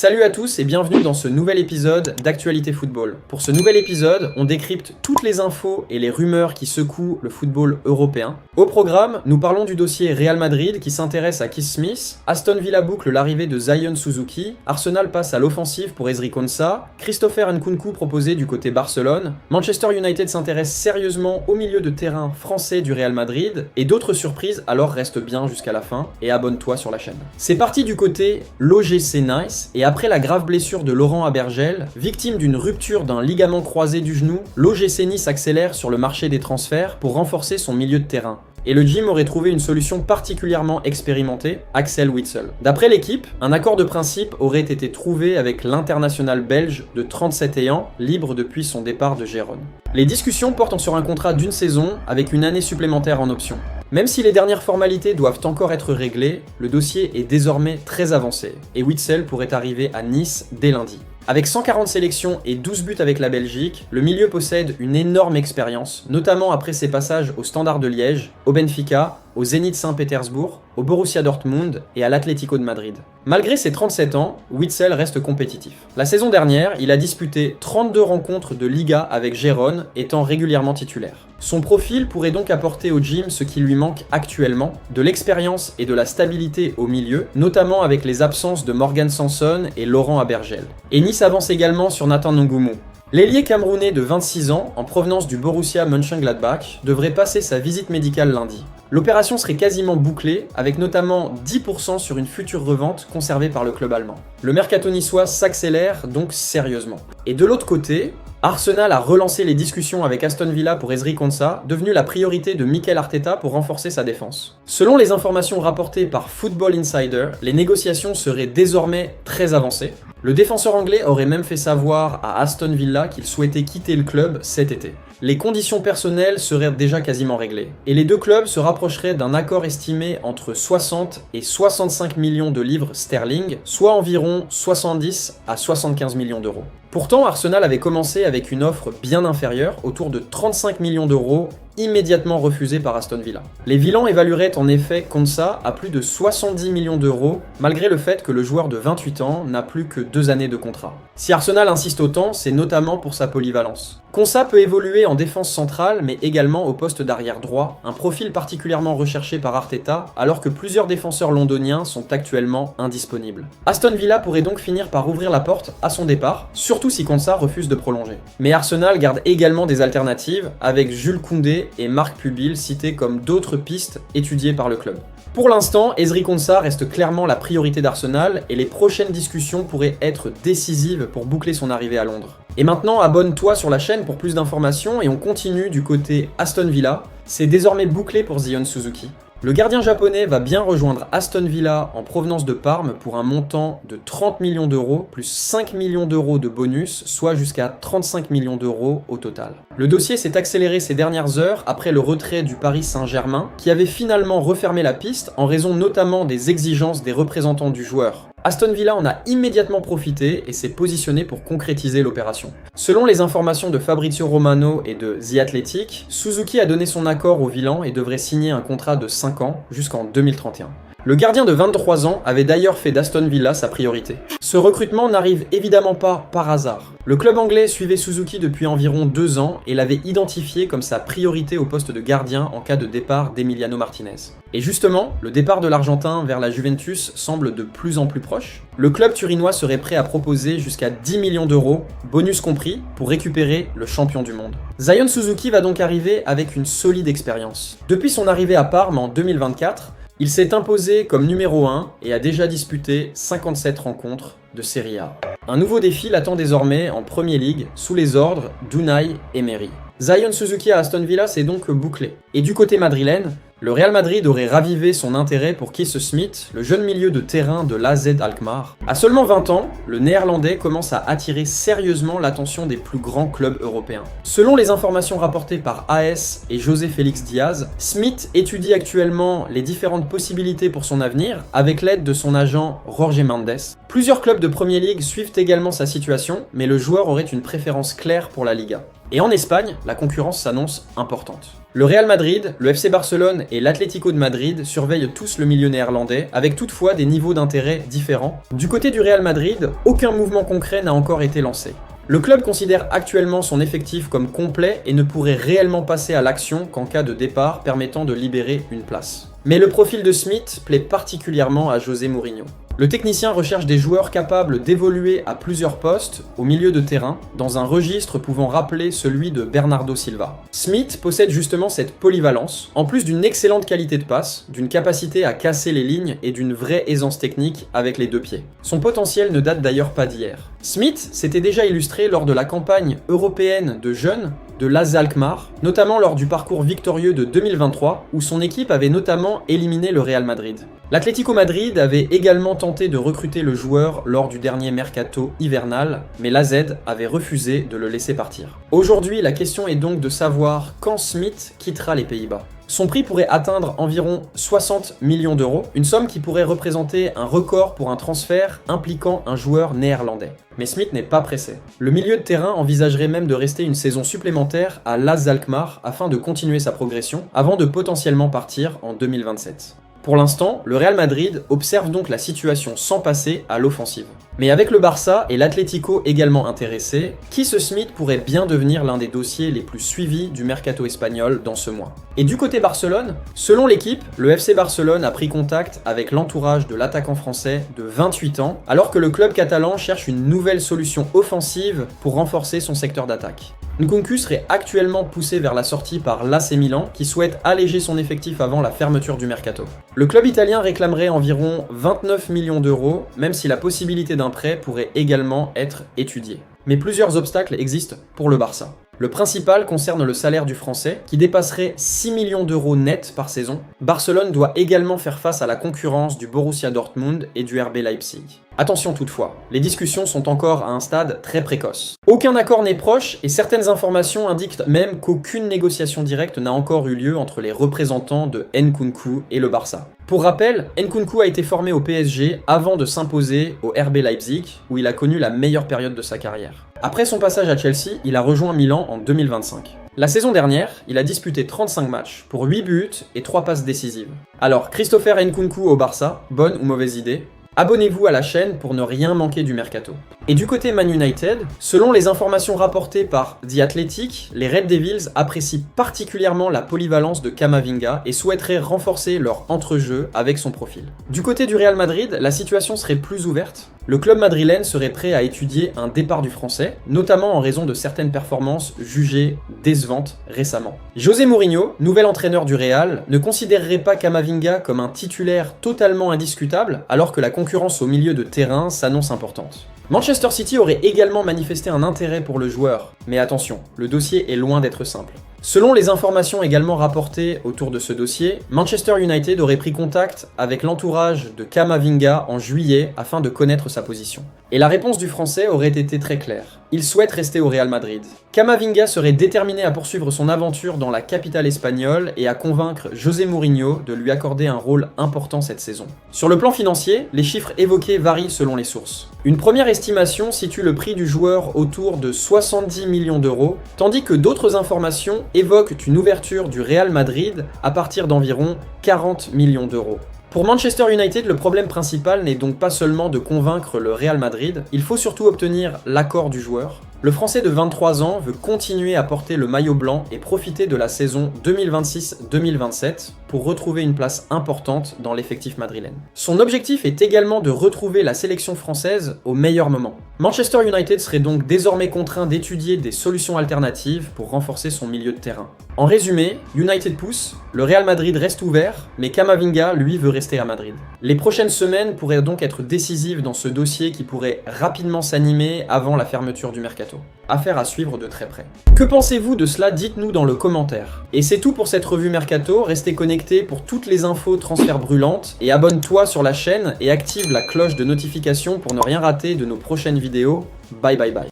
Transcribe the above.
Salut à tous et bienvenue dans ce nouvel épisode d'Actualité Football. Pour ce nouvel épisode, on décrypte toutes les infos et les rumeurs qui secouent le football européen. Au programme, nous parlons du dossier Real Madrid qui s'intéresse à Keith Smith, Aston Villa boucle l'arrivée de Zion Suzuki, Arsenal passe à l'offensive pour Ezri Konsa, Christopher Nkunku proposé du côté Barcelone, Manchester United s'intéresse sérieusement au milieu de terrain français du Real Madrid, et d'autres surprises, alors reste bien jusqu'à la fin et abonne-toi sur la chaîne. C'est parti du côté l'OGC Nice, et après la grave blessure de Laurent Abergel, victime d'une rupture d'un ligament croisé du genou, l'OGC Nice accélère sur le marché des transferts pour renforcer son milieu de terrain. Et le gym aurait trouvé une solution particulièrement expérimentée, Axel Witsel. D'après l'équipe, un accord de principe aurait été trouvé avec l'international belge de 37 ans, libre depuis son départ de Gérone. Les discussions portent sur un contrat d'une saison avec une année supplémentaire en option. Même si les dernières formalités doivent encore être réglées, le dossier est désormais très avancé, et Witsel pourrait arriver à Nice dès lundi. Avec 140 sélections et 12 buts avec la Belgique, le milieu possède une énorme expérience, notamment après ses passages au Standard de Liège, au Benfica, au Zénith Saint-Pétersbourg, au Borussia Dortmund et à l'Atlético de Madrid. Malgré ses 37 ans, Witsel reste compétitif. La saison dernière, il a disputé 32 rencontres de Liga avec Gérone, étant régulièrement titulaire. Son profil pourrait donc apporter au gym ce qui lui manque actuellement, de l'expérience et de la stabilité au milieu, notamment avec les absences de Morgan Sanson et Laurent Abergel. Et Nice avance également sur Nathan Ngumu. L'ailier camerounais de 26 ans, en provenance du Borussia Mönchengladbach, devrait passer sa visite médicale lundi. L'opération serait quasiment bouclée, avec notamment 10% sur une future revente conservée par le club allemand. Le mercato niçois s'accélère donc sérieusement. Et de l'autre côté, Arsenal a relancé les discussions avec Aston Villa pour Ezri Konsa, devenu la priorité de Mikel Arteta pour renforcer sa défense. Selon les informations rapportées par Football Insider, les négociations seraient désormais très avancées. Le défenseur anglais aurait même fait savoir à Aston Villa qu'il souhaitait quitter le club cet été. Les conditions personnelles seraient déjà quasiment réglées, et les deux clubs se rapprocheraient d'un accord estimé entre 60 et 65 millions de livres sterling, soit environ 70 à 75 millions d'euros. Pourtant, Arsenal avait commencé avec une offre bien inférieure, autour de 35 millions d'euros, immédiatement refusée par Aston Villa. Les Villans évalueraient en effet Konsa à plus de 70 millions d'euros, malgré le fait que le joueur de 28 ans n'a plus que 2 années de contrat. Si Arsenal insiste autant, c'est notamment pour sa polyvalence. Konsa peut évoluer en défense centrale, mais également au poste d'arrière droit, un profil particulièrement recherché par Arteta, alors que plusieurs défenseurs londoniens sont actuellement indisponibles. Aston Villa pourrait donc finir par ouvrir la porte à son départ, surtout si Konsa refuse de prolonger. Mais Arsenal garde également des alternatives, avec Jules Koundé et Marc Pubil cités comme d'autres pistes étudiées par le club. Pour l'instant, Ezri Konsa reste clairement la priorité d'Arsenal et les prochaines discussions pourraient être décisives pour boucler son arrivée à Londres. Et maintenant, abonne-toi sur la chaîne pour plus d'informations et on continue du côté Aston Villa. C'est désormais bouclé pour Zion Suzuki. Le gardien japonais va bien rejoindre Aston Villa en provenance de Parme pour un montant de 30 millions d'euros plus 5 millions d'euros de bonus, soit jusqu'à 35 millions d'euros au total. Le dossier s'est accéléré ces dernières heures après le retrait du Paris Saint-Germain, qui avait finalement refermé la piste en raison notamment des exigences des représentants du joueur. Aston Villa en a immédiatement profité et s'est positionné pour concrétiser l'opération. Selon les informations de Fabrizio Romano et de The Athletic, Suzuki a donné son accord au Villan et devrait signer un contrat de 5 ans jusqu'en 2031. Le gardien de 23 ans avait d'ailleurs fait d'Aston Villa sa priorité. Ce recrutement n'arrive évidemment pas par hasard. Le club anglais suivait Suzuki depuis environ 2 ans et l'avait identifié comme sa priorité au poste de gardien en cas de départ d'Emiliano Martinez. Et justement, le départ de l'Argentin vers la Juventus semble de plus en plus proche. Le club turinois serait prêt à proposer jusqu'à 10 millions d'euros, bonus compris, pour récupérer le champion du monde. Zion Suzuki va donc arriver avec une solide expérience. Depuis son arrivée à Parme en 2024, il s'est imposé comme numéro 1 et a déjà disputé 57 rencontres de Serie A. Un nouveau défi l'attend désormais en Premier League sous les ordres d'Unai Emery. Zion Suzuki à Aston Villa s'est donc bouclé. Et du côté madrilène, le Real Madrid aurait ravivé son intérêt pour Keith Smith, le jeune milieu de terrain de l'AZ Alkmaar. À seulement 20 ans, le néerlandais commence à attirer sérieusement l'attention des plus grands clubs européens. Selon les informations rapportées par AS et José Félix Diaz, Smith étudie actuellement les différentes possibilités pour son avenir avec l'aide de son agent Jorge Mendes. Plusieurs clubs de Premier League suivent également sa situation, mais le joueur aurait une préférence claire pour la Liga. Et en Espagne, la concurrence s'annonce importante. Le Real Madrid, le FC Barcelone et l'Atlético de Madrid surveillent tous le milieu néerlandais, avec toutefois des niveaux d'intérêt différents. Du côté du Real Madrid, aucun mouvement concret n'a encore été lancé. Le club considère actuellement son effectif comme complet et ne pourrait réellement passer à l'action qu'en cas de départ permettant de libérer une place. Mais le profil de Smith plaît particulièrement à José Mourinho. Le technicien recherche des joueurs capables d'évoluer à plusieurs postes au milieu de terrain, dans un registre pouvant rappeler celui de Bernardo Silva. Smith possède justement cette polyvalence, en plus d'une excellente qualité de passe, d'une capacité à casser les lignes et d'une vraie aisance technique avec les deux pieds. Son potentiel ne date d'ailleurs pas d'hier. Smith s'était déjà illustré lors de la campagne européenne de jeunes de l'AZ Alkmaar, notamment lors du parcours victorieux de 2023, où son équipe avait notamment éliminé le Real Madrid. L'Atlético Madrid avait également tenté de recruter le joueur lors du dernier mercato hivernal, mais l'AZ avait refusé de le laisser partir. Aujourd'hui, la question est donc de savoir quand Smith quittera les Pays-Bas. Son prix pourrait atteindre environ 60 millions d'euros, une somme qui pourrait représenter un record pour un transfert impliquant un joueur néerlandais. Mais Smith n'est pas pressé. Le milieu de terrain envisagerait même de rester une saison supplémentaire à l'AZ Alkmaar afin de continuer sa progression, avant de potentiellement partir en 2027. Pour l'instant, le Real Madrid observe donc la situation sans passer à l'offensive. Mais avec le Barça et l'Atlético également intéressés, Keith Smith pourrait bien devenir l'un des dossiers les plus suivis du mercato espagnol dans ce mois. Et du côté Barcelone, selon l'équipe, le FC Barcelone a pris contact avec l'entourage de l'attaquant français de 28 ans, alors que le club catalan cherche une nouvelle solution offensive pour renforcer son secteur d'attaque. Nkunku serait actuellement poussé vers la sortie par l'AC Milan, qui souhaite alléger son effectif avant la fermeture du mercato. Le club italien réclamerait environ 29 millions d'euros, même si la possibilité d'un prêt pourrait également être étudiée. Mais plusieurs obstacles existent pour le Barça. Le principal concerne le salaire du Français, qui dépasserait 6 millions d'euros net par saison. Barcelone doit également faire face à la concurrence du Borussia Dortmund et du RB Leipzig. Attention toutefois, les discussions sont encore à un stade très précoce. Aucun accord n'est proche et certaines informations indiquent même qu'aucune négociation directe n'a encore eu lieu entre les représentants de Nkunku et le Barça. Pour rappel, Nkunku a été formé au PSG avant de s'imposer au RB Leipzig, où il a connu la meilleure période de sa carrière. Après son passage à Chelsea, il a rejoint Milan en 2025. La saison dernière, il a disputé 35 matchs pour 8 buts et 3 passes décisives. Alors, Christopher Nkunku au Barça, bonne ou mauvaise idée ? Abonnez-vous à la chaîne pour ne rien manquer du mercato. Et du côté Man United, selon les informations rapportées par The Athletic, les Red Devils apprécient particulièrement la polyvalence de Camavinga et souhaiteraient renforcer leur entrejeu avec son profil. Du côté du Real Madrid, la situation serait plus ouverte. Le club madrilène serait prêt à étudier un départ du Français, notamment en raison de certaines performances jugées décevantes récemment. José Mourinho, nouvel entraîneur du Real, ne considérerait pas Camavinga comme un titulaire totalement indiscutable, alors que la concurrence au milieu de terrain s'annonce importante. Manchester City aurait également manifesté un intérêt pour le joueur, mais attention, le dossier est loin d'être simple. Selon les informations également rapportées autour de ce dossier, Manchester United aurait pris contact avec l'entourage de Camavinga en juillet afin de connaître sa position. Et la réponse du Français aurait été très claire. Il souhaite rester au Real Madrid. Camavinga serait déterminé à poursuivre son aventure dans la capitale espagnole et à convaincre José Mourinho de lui accorder un rôle important cette saison. Sur le plan financier, les chiffres évoqués varient selon les sources. Une première estimation situe le prix du joueur autour de 70 millions d'euros, tandis que d'autres informations évoquent une ouverture du Real Madrid à partir d'environ 40 millions d'euros. Pour Manchester United, le problème principal n'est donc pas seulement de convaincre le Real Madrid, il faut surtout obtenir l'accord du joueur. Le Français de 23 ans veut continuer à porter le maillot blanc et profiter de la saison 2026-2027 pour retrouver une place importante dans l'effectif madrilène. Son objectif est également de retrouver la sélection française au meilleur moment. Manchester United serait donc désormais contraint d'étudier des solutions alternatives pour renforcer son milieu de terrain. En résumé, United pousse, le Real Madrid reste ouvert, mais Camavinga, lui, veut rester à Madrid. Les prochaines semaines pourraient donc être décisives dans ce dossier qui pourrait rapidement s'animer avant la fermeture du mercato. Affaire à suivre de très près. Que pensez-vous de cela? Dites-nous dans le commentaire. Et c'est tout pour cette revue mercato, restez connectés pour toutes les infos transferts brûlantes et abonne-toi sur la chaîne et active la cloche de notification pour ne rien rater de nos prochaines vidéos. Bye bye bye.